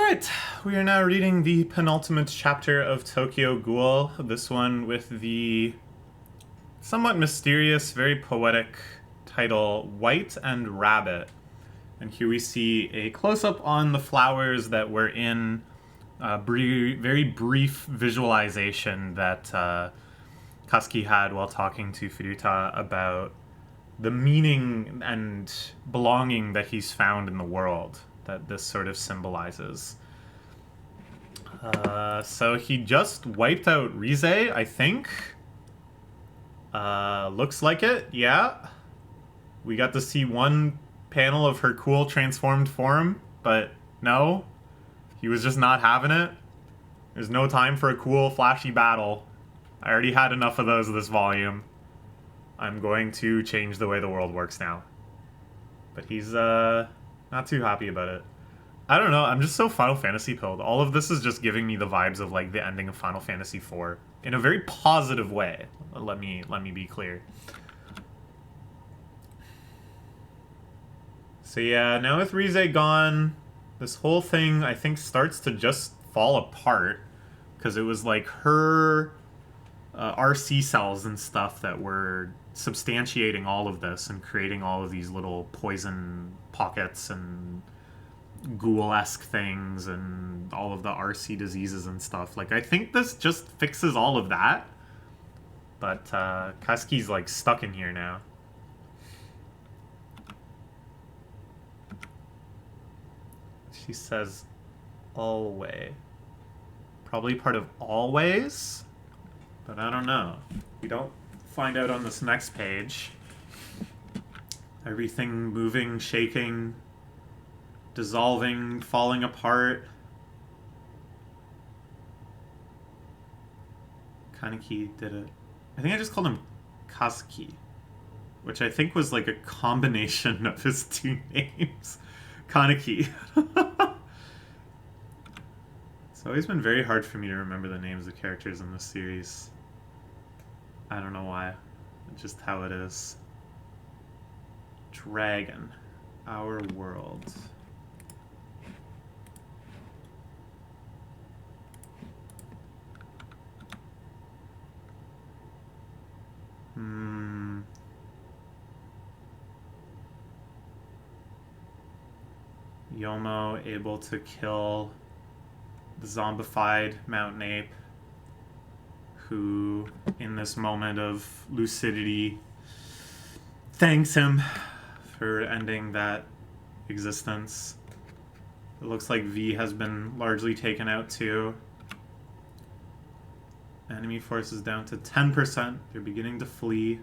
Alright, we are now reading the penultimate chapter of Tokyo Ghoul, this one with the somewhat mysterious, very poetic title, White and Rabbit. And here we see a close-up on the flowers that were in a very brief visualization that Kasuki had while talking to Furuta about the meaning and belonging that he's found in the world that this sort of symbolizes. So he just wiped out Rize, I think. Looks like it, yeah. We got to see one panel of her cool transformed form, but no. He was just not having it. There's no time for a cool, flashy battle. I already had enough of those this volume. I'm going to change the way the world works now. But he's, not too happy about it. I don't know, I'm just so Final Fantasy pilled. All of this is just giving me the vibes of, like, the ending of Final Fantasy IV. In a very positive way. Let me be clear. So yeah, now with Rize gone, this whole thing, I think, starts to just fall apart. Because it was, like, her RC cells and stuff that were substantiating all of this and creating all of these little poison pockets and ghoul-esque things and all of the RC diseases and stuff. Like, I think this just fixes all of that. But Kasuki's, like, stuck in here now. She says, always. Probably part of always? But I don't know. We don't find out on this next page. Everything moving, shaking, dissolving, falling apart. Kaneki did it. I think I just called him Kasuki, which I think was like a combination of his two names. Kaneki. It's always been very hard for me to remember the names of characters in this series. I don't know why. It's just how it is. Dragon. Our world. Yomo able to kill the zombified mountain ape, who, in this moment of lucidity, thanks him for ending that existence. It looks like V has been largely taken out too. Enemy forces down to 10%. They're beginning to flee.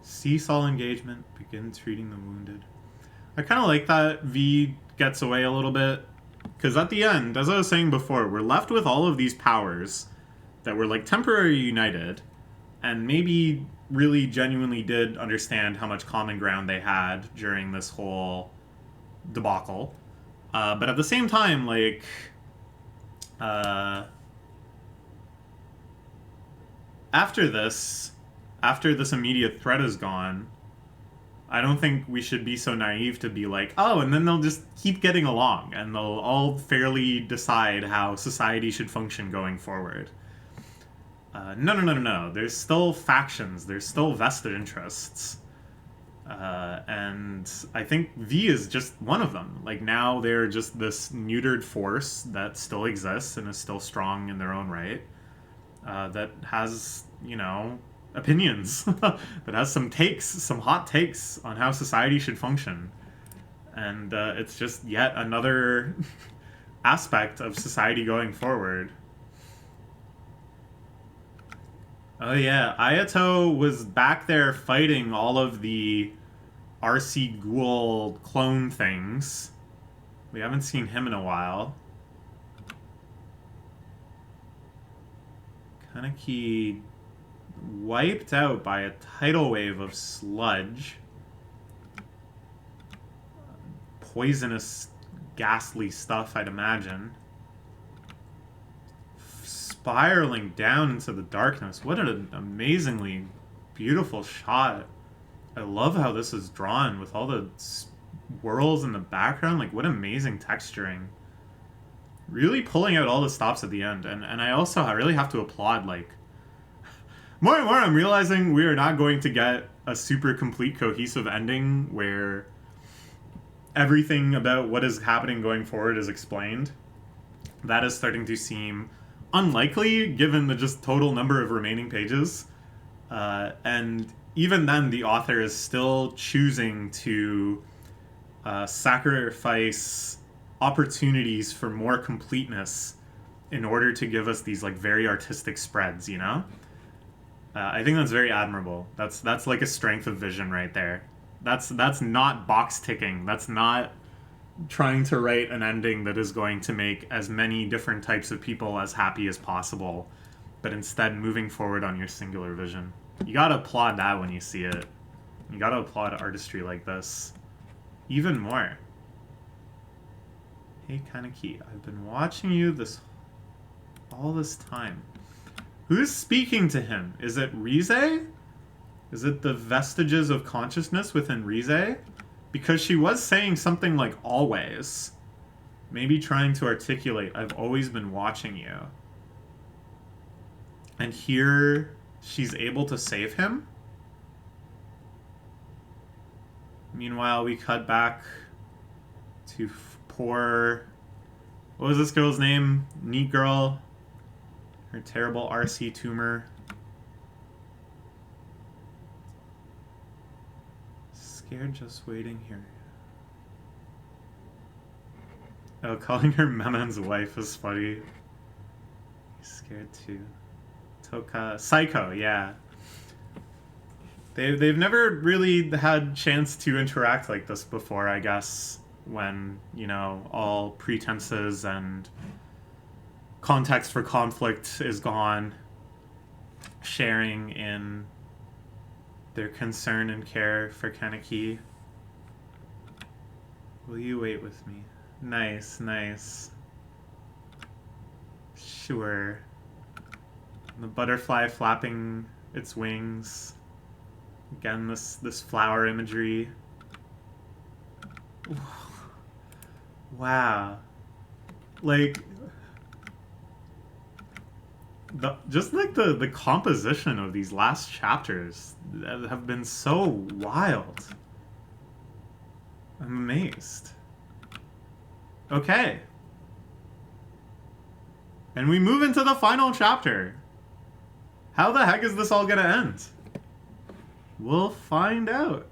Cease all engagement. Begin treating the wounded. I kind of like that V gets away a little bit. Because at the end, as I was saying before, we're left with all of these powers that were like temporarily united and maybe really genuinely did understand how much common ground they had during this whole debacle. But at the same time, like, after this immediate threat is gone, I don't think we should be so naive to be like, oh, and then they'll just keep getting along, and they'll all fairly decide how society should function going forward. No. There's still factions. There's still vested interests. And I think V is just one of them. Like, now they're just this neutered force that still exists and is still strong in their own right. That has, you know, opinions. That has some hot takes on how society should function. And it's just yet another aspect of society going forward. Oh yeah, Ayato was back there fighting all of the RC Ghoul clone things. We haven't seen him in a while. Kaneki wiped out by a tidal wave of sludge. Poisonous, ghastly stuff, I'd imagine. Spiraling down into the darkness. What an amazingly beautiful shot. I love how this is drawn with all the swirls in the background. Like, what amazing texturing. Really pulling out all the stops at the end. And I also really have to applaud, like, more and more I'm realizing we are not going to get a super complete cohesive ending where everything about what is happening going forward is explained. That is starting to seem unlikely given the just total number of remaining pages. And even then, the author is still choosing to sacrifice opportunities for more completeness in order to give us these like very artistic spreads, you know? I think that's very admirable. That's like a strength of vision right there. That's not box ticking. That's not trying to write an ending that is going to make as many different types of people as happy as possible, but instead moving forward on your singular vision. You gotta applaud that when you see it. You gotta applaud artistry like this. Even more. Hey, Kaneki, I've been watching you all this time. Who's speaking to him? Is it Rize? Is it the vestiges of consciousness within Rize? Because she was saying something like always. Maybe trying to articulate, I've always been watching you. And here she's able to save him. Meanwhile, we cut back to poor... What was this girl's name? Neat girl. Her terrible RC tumor. Scared just waiting here. Oh, calling her Memen's wife is funny. He's scared too. Toka... Psycho, yeah. They've never really had chance to interact like this before, I guess, when, you know, all pretenses and context for conflict is gone. Sharing in their concern and care for Kaneki. Will you wait with me? Nice, nice. Sure. The butterfly flapping its wings. Again, this flower imagery. Wow. Like, the composition of these last chapters have been so wild. I'm amazed. Okay. And we move into the final chapter. How the heck is this all gonna end? We'll find out.